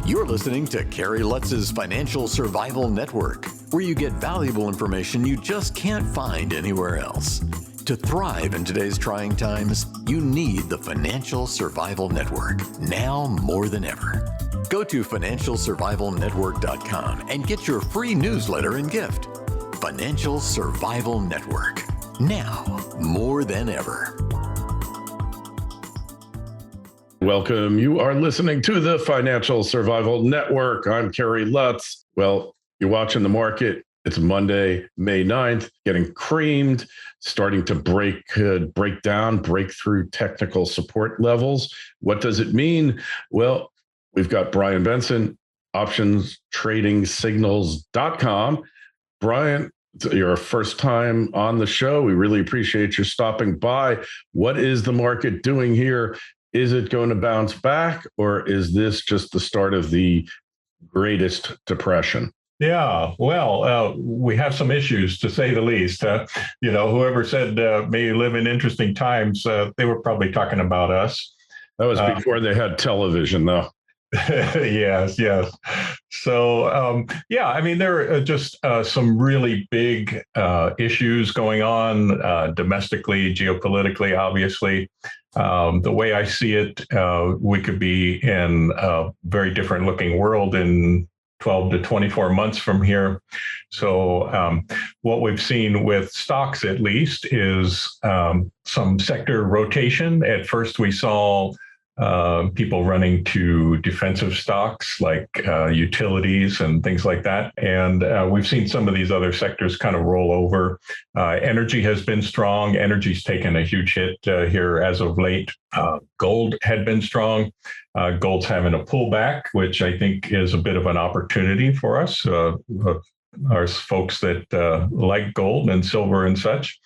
You're listening to Kerry Lutz's Financial Survival Network, where you get valuable information you just can't find anywhere else. To thrive in today's trying times, you need the Financial Survival Network, now more than ever. Go to financialsurvivalnetwork.com and get your free newsletter and gift. Financial Survival Network, now more than ever. Welcome. You are listening to the Financial Survival Network. I'm Kerry Lutz. Well, you're watching the market. It's Monday, May 9th, getting creamed, starting to break through technical support levels. What does it mean? Well, we've got Brian Benson, optionstradingsignals.com. Brian, your first time on the show. We really appreciate you stopping by. What is the market doing here? Is it going to bounce back, or is this just the start of the greatest depression? Yeah, well, we have some issues, to say the least. Whoever said may live in interesting times, they were probably talking about us. That was before they had television, though. Yes. So, there are just some really big issues going on domestically, geopolitically, obviously. The way I see it, we could be in a very different looking world in 12 to 24 months from here. So what we've seen with stocks, at least, is some sector rotation. At first, we saw people running to defensive stocks like utilities and things like that. And we've seen some of these other sectors kind of roll over. Energy has been strong. Energy's taken a huge hit here as of late. Gold had been strong. Gold's having a pullback, which I think is a bit of an opportunity for us, our folks that like gold and silver and such.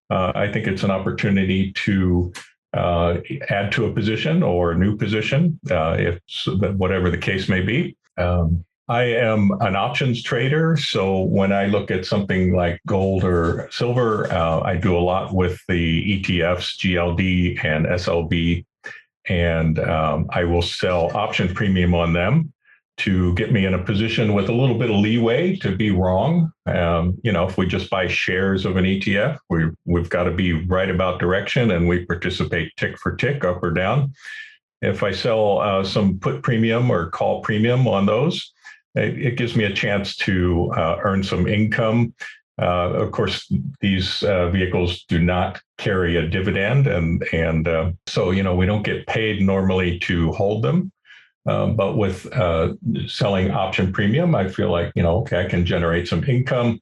I think it's an opportunity to add to a position or a new position, whatever the case may be. I am an options trader, so when I look at something like gold or silver, I do a lot with the ETFs, GLD and SLB, and I will sell option premium on them to get me in a position with a little bit of leeway to be wrong. If we just buy shares of an ETF, we've got to be right about direction, and we participate tick for tick, up or down. If I sell some put premium or call premium on those, it gives me a chance to earn some income. Of course, these vehicles do not carry a dividend, and so we don't get paid normally to hold them. But with selling option premium, I feel like, I can generate some income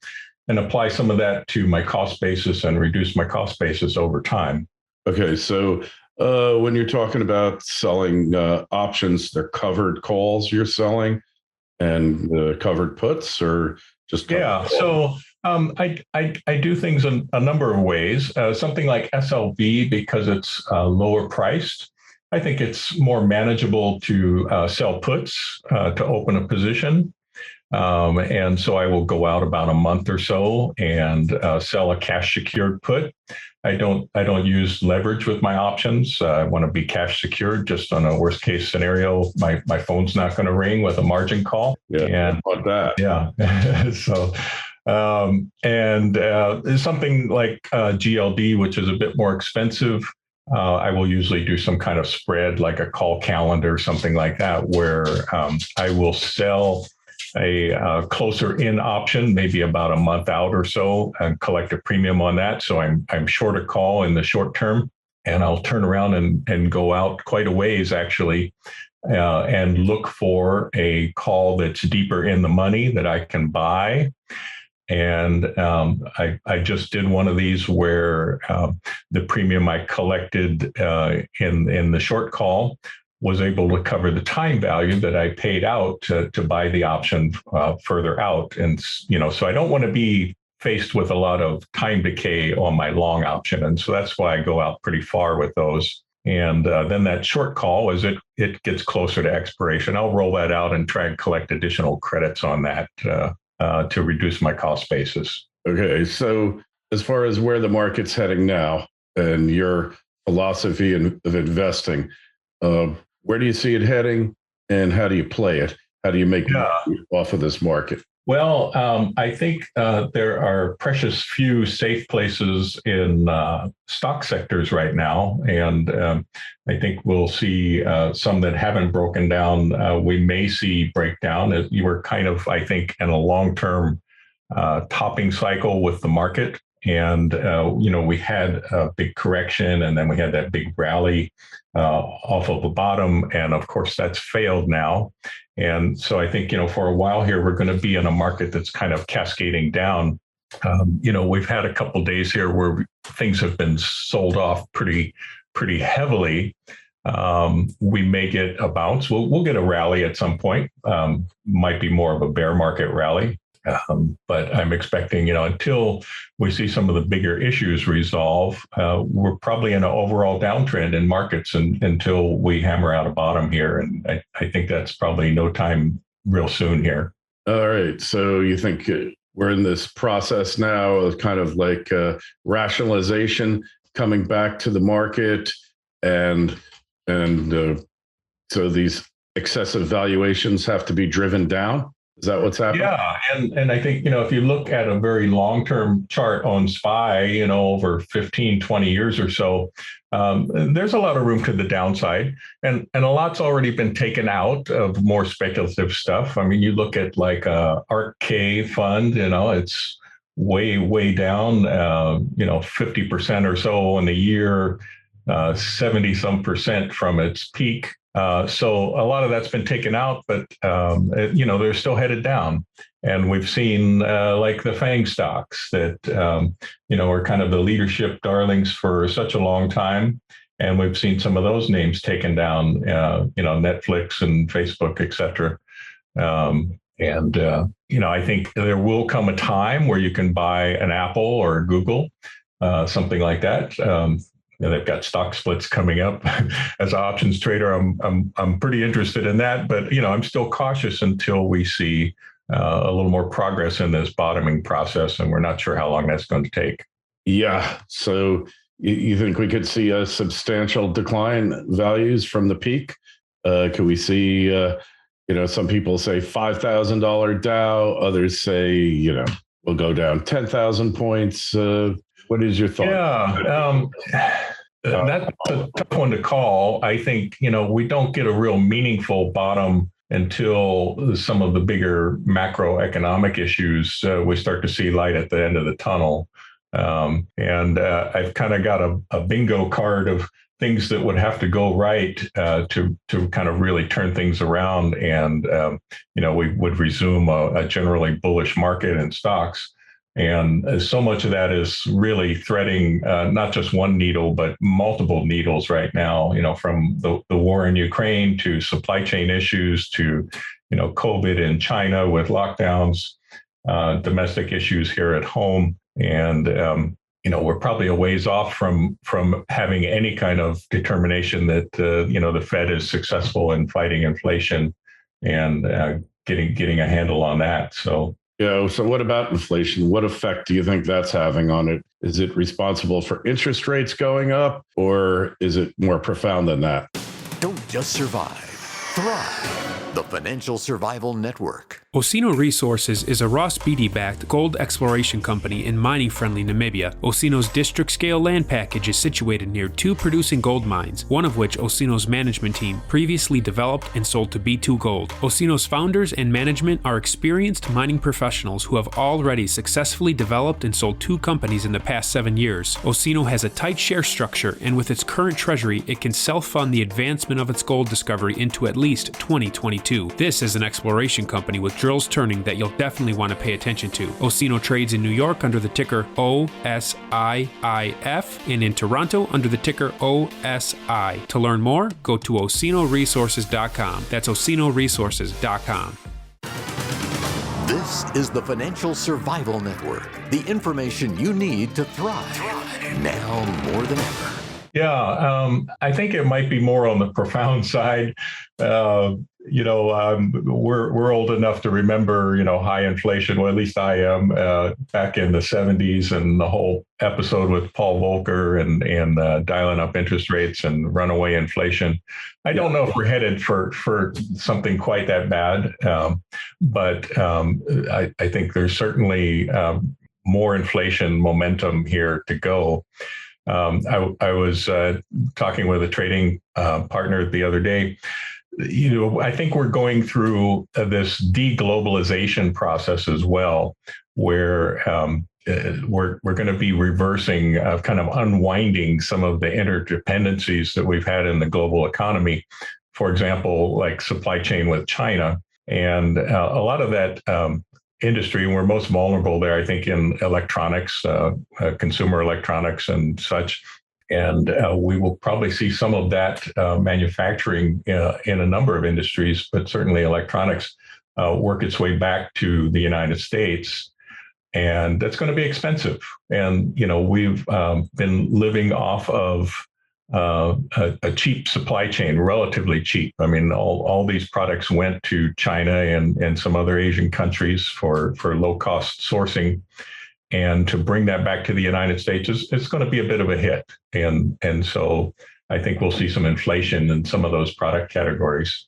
and apply some of that to my cost basis and reduce my cost basis over time. Okay, so when you're talking about selling options, they're covered calls you're selling and covered puts, or just calls? So I do things in a number of ways. Something like SLB, because it's lower priced, I think it's more manageable to sell puts to open a position. And so I will go out about a month or so and sell a cash secured put. I don't use leverage with my options. I want to be cash secured. Just on a worst case scenario, my phone's not going to ring with a margin call. Yeah, and about that. Yeah. So something like GLD, which is a bit more expensive. I will usually do some kind of spread, like a call calendar, something like that, where I will sell a closer in option, maybe about a month out or so, and collect a premium on that. So I'm short a call in the short term, and I'll turn around and go out quite a ways, actually, and look for a call that's deeper in the money that I can buy. And I just did one of these where the premium I collected in the short call was able to cover the time value that I paid out to buy the option further out. And, so I don't want to be faced with a lot of time decay on my long option. And so that's why I go out pretty far with those. And then that short call, as it gets closer to expiration, I'll roll that out and try and collect additional credits on that to reduce my cost basis. Okay, so as far as where the market's heading now and your philosophy of investing, where do you see it heading and how do you play it? How do you make Yeah. money off of this market? Well, I think there are precious few safe places in stock sectors right now. And I think we'll see some that haven't broken down. We may see breakdown. You were kind of, I think, in a long-term topping cycle with the market. And, we had a big correction and then we had that big rally off of the bottom. And of course, that's failed now. And so I think, for a while here, we're going to be in a market that's kind of cascading down. We've had a couple of days here where things have been sold off pretty heavily. We may get a bounce. We'll get a rally at some point. Might be more of a bear market rally. But I'm expecting, until we see some of the bigger issues resolve, we're probably in an overall downtrend in markets until we hammer out a bottom here. And I think that's probably no time real soon here. All right. So you think we're in this process now of kind of like rationalization coming back to the market, and so these excessive valuations have to be driven down? Is that what's happening? Yeah, and I think, if you look at a very long-term chart on SPY, over 15, 20 years or so, there's a lot of room to the downside, and a lot's already been taken out of more speculative stuff. I mean, you look at like ARK-K fund, it's way down, 50% or so in the year, 70 some percent from its peak. So a lot of that's been taken out, but they're still headed down. And we've seen like the FANG stocks that are kind of the leadership darlings for such a long time, and we've seen some of those names taken down. Netflix and Facebook, et cetera. I think there will come a time where you can buy an Apple or a Google, something like that. They've got stock splits coming up. As an options trader, I'm pretty interested in that, but I'm still cautious until we see a little more progress in this bottoming process, and we're not sure how long that's going to take. Yeah. So you think we could see a substantial decline values from the peak? Could we see? Some people say $5,000 Dow, others say we'll go down 10,000 points. What is your thought? Yeah. That's a tough one to call. I think, we don't get a real meaningful bottom until some of the bigger macroeconomic issues, we start to see light at the end of the tunnel. I've kind of got a bingo card of things that would have to go right to kind of really turn things around. And, we would resume a generally bullish market in stocks. And so much of that is really threading not just one needle, but multiple needles right now, from the war in Ukraine to supply chain issues to, COVID in China with lockdowns, domestic issues here at home. And, we're probably a ways off from having any kind of determination that, the Fed is successful in fighting inflation and getting a handle on that. So. Yeah. So what about inflation? What effect do you think that's having on it? Is it responsible for interest rates going up, or is it more profound than that? Don't just survive, thrive. The Financial Survival Network. Osino Resources is a Ross Beatty-backed gold exploration company in mining-friendly Namibia. Osino's district-scale land package is situated near two producing gold mines, one of which Osino's management team previously developed and sold to B2 Gold. Osino's founders and management are experienced mining professionals who have already successfully developed and sold two companies in the past 7 years. Osino has a tight share structure, and with its current treasury, it can self-fund the advancement of its gold discovery into at least 2022. This is an exploration company with drills turning that you'll definitely want to pay attention to. Osino trades in New York under the ticker OSIIF and in Toronto under the ticker OSI. To learn more, go to osinoresources.com. That's osinoresources.com. This is the Financial Survival Network, the information you need to thrive now more than ever. Yeah, I think it might be more on the profound side. We're old enough to remember, high inflation. Well, at least I am. Back in the '70s, and the whole episode with Paul Volcker and dialing up interest rates and runaway inflation. I don't know if we're headed for something quite that bad, but I think there's certainly more inflation momentum here to go. I was talking with a trading partner the other day. I think we're going through this deglobalization process as well, where we're going to be reversing, kind of unwinding some of the interdependencies that we've had in the global economy. For example, like supply chain with China, and a lot of that industry, and we're most vulnerable there, I think, in electronics, consumer electronics and such. And we will probably see some of that manufacturing in a number of industries, but certainly electronics, work its way back to the United States. And that's going to be expensive. And, we've been living off of a cheap supply chain, relatively cheap. I mean, all these products went to China and some other Asian countries for low cost sourcing. And to bring that back to the United States it's going to be a bit of a hit. And so I think we'll see some inflation in some of those product categories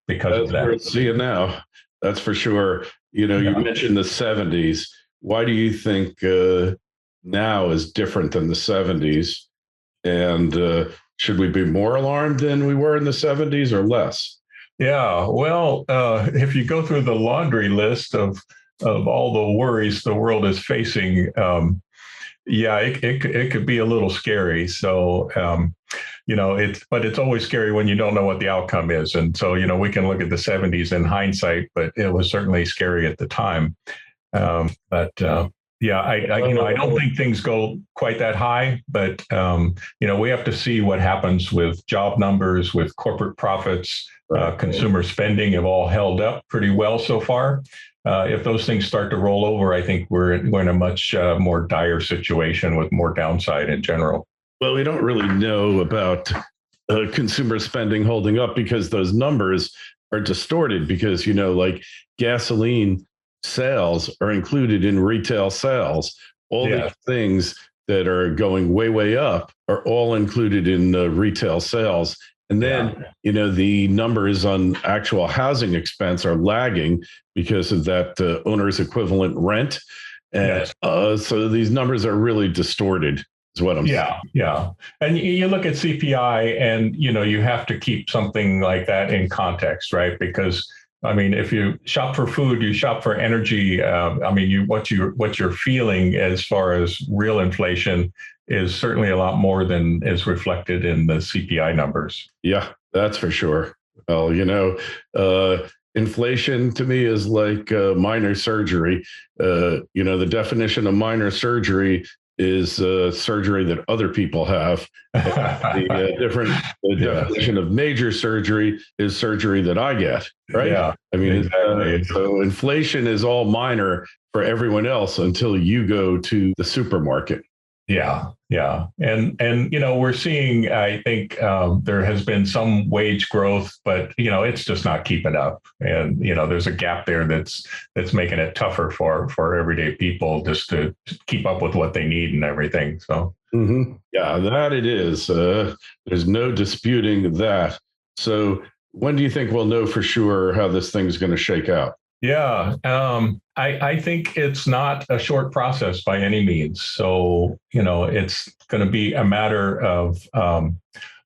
because of that. We're seeing now. That's for sure. You mentioned the '70s. Why do you think now is different than the '70s? And should we be more alarmed than we were in the '70s or less? Yeah, well, if you go through the laundry list of all the worries the world is facing, it could be a little scary. So, but it's always scary when you don't know what the outcome is. And so, we can look at the '70s in hindsight, but it was certainly scary at the time. I don't think things go quite that high, but we have to see what happens with job numbers, with corporate profits. Consumer spending have all held up pretty well so far. If those things start to roll over, I think we're in a much more dire situation with more downside in general. Well, we don't really know about consumer spending holding up because those numbers are distorted because, like gasoline sales are included in retail sales. All these things that are going way, way up are all included in retail sales. And then, the numbers on actual housing expense are lagging because of that owner's equivalent rent. And so these numbers are really distorted, is what I'm saying. Yeah. And you look at CPI and, you have to keep something like that in context, right? Because if you shop for food, you shop for energy. What you're feeling as far as real inflation is certainly a lot more than is reflected in the CPI numbers. Yeah, that's for sure. Well, inflation to me is like minor surgery. The definition of minor surgery is surgery that other people have. The definition of major surgery is surgery that I get, right? Yeah, exactly. So inflation is all minor for everyone else until you go to the supermarket. Yeah. And we're seeing, I think there has been some wage growth, but, it's just not keeping up. And, there's a gap there that's making it tougher for everyday people just to keep up with what they need and everything. So, yeah, that it is. There's no disputing that. So when do you think we'll know for sure how this thing's going to shake out? Yeah, I think it's not a short process by any means. So, it's going to be a matter of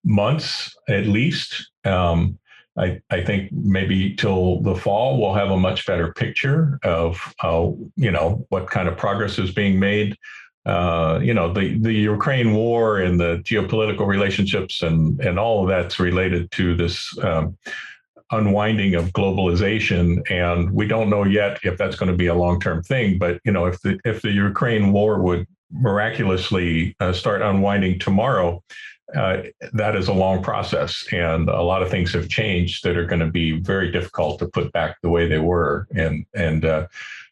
months at least. I think maybe till the fall, we'll have a much better picture of what kind of progress is being made. The Ukraine war and the geopolitical relationships and all of that's related to this unwinding of globalization, and we don't know yet if that's going to be a long-term thing. But if the Ukraine war would miraculously start unwinding tomorrow, that is a long process, and a lot of things have changed that are going to be very difficult to put back the way they were. And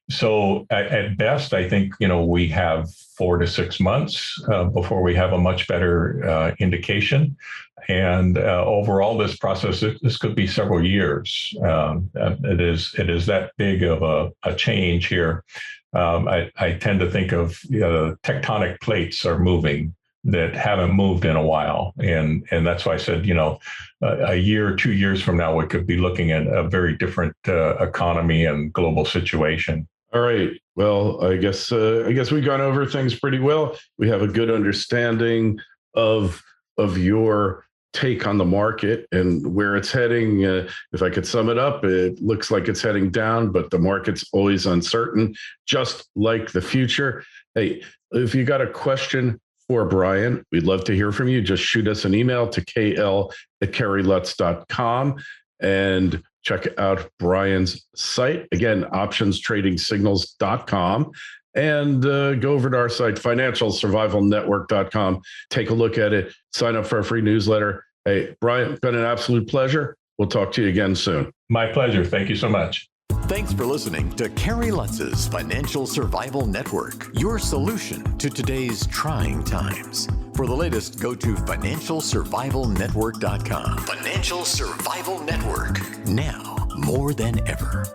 So at best, I think, we have 4 to 6 months before we have a much better indication. And overall, this process, this could be several years. It is that big of a change here. I tend to think of tectonic plates are moving that haven't moved in a while. And that's why I said, a year, 2 years from now, we could be looking at a very different economy and global situation. All right. Well, I guess we've gone over things pretty well. We have a good understanding of your take on the market and where it's heading. If I could sum it up, it looks like it's heading down, but the market's always uncertain, just like the future. Hey, if you got a question for Brian, we'd love to hear from you. Just shoot us an email to kl@kerrylutz.com and check out Brian's site. Again, optionstradingsignals.com. And go over to our site, financialsurvivalnetwork.com. Take a look at it. Sign up for our free newsletter. Hey, Brian, it's been an absolute pleasure. We'll talk to you again soon. My pleasure. Thank you so much. Thanks for listening to Kerry Lutz's Financial Survival Network, your solution to today's trying times. For the latest, go to financialsurvivalnetwork.com. Financial Survival Network, now more than ever.